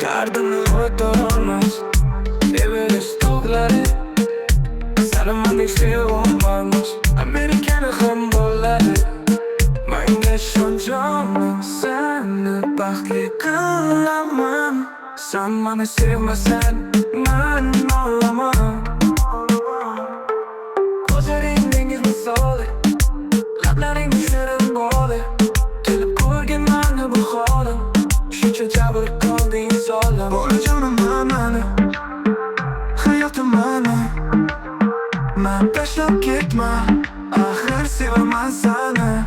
Derdini unutamaz Everest dağları Sarılmanı sevmez Amerikanı hem bolları Mayında şuncanım Seni baklı kılamam Sen beni sevmesen Ben olamam Gözlerin deniz misali Labların düşlerin golü Gelip kurgen beni bu halim Şunca cabır kaldığın zolim Bolu canım bana Hayatım bana Ben peşlep gitme Ahir sevemem seni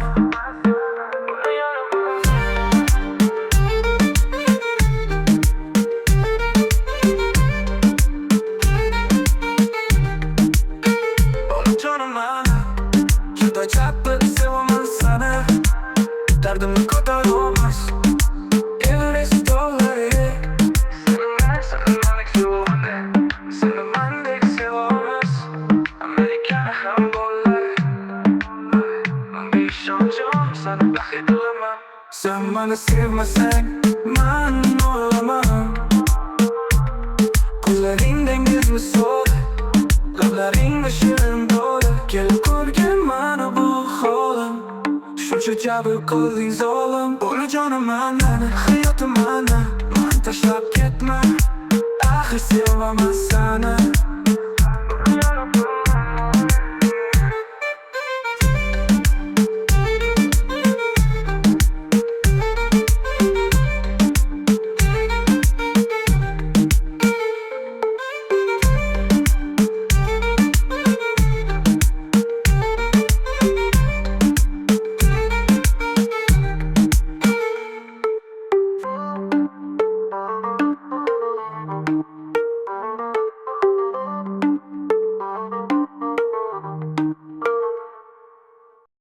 Bolu canım bana Şurada çapır sevemem seni Derdim kadar olmaz Everest dağları Senin benlik sevemem Senin benlik sevemez Amerikan hem bolları Ben bir şancam sana bakılamam Sen beni sevmesen Ben olamam Gözlerinden gizli soru Lablarında şirin dolu Gelip kurgen bana bu halim Şunca cabır kıldığın zolim Bolu canım bana Hayatım bana Ben taşlap gitme Ahir sevemem seni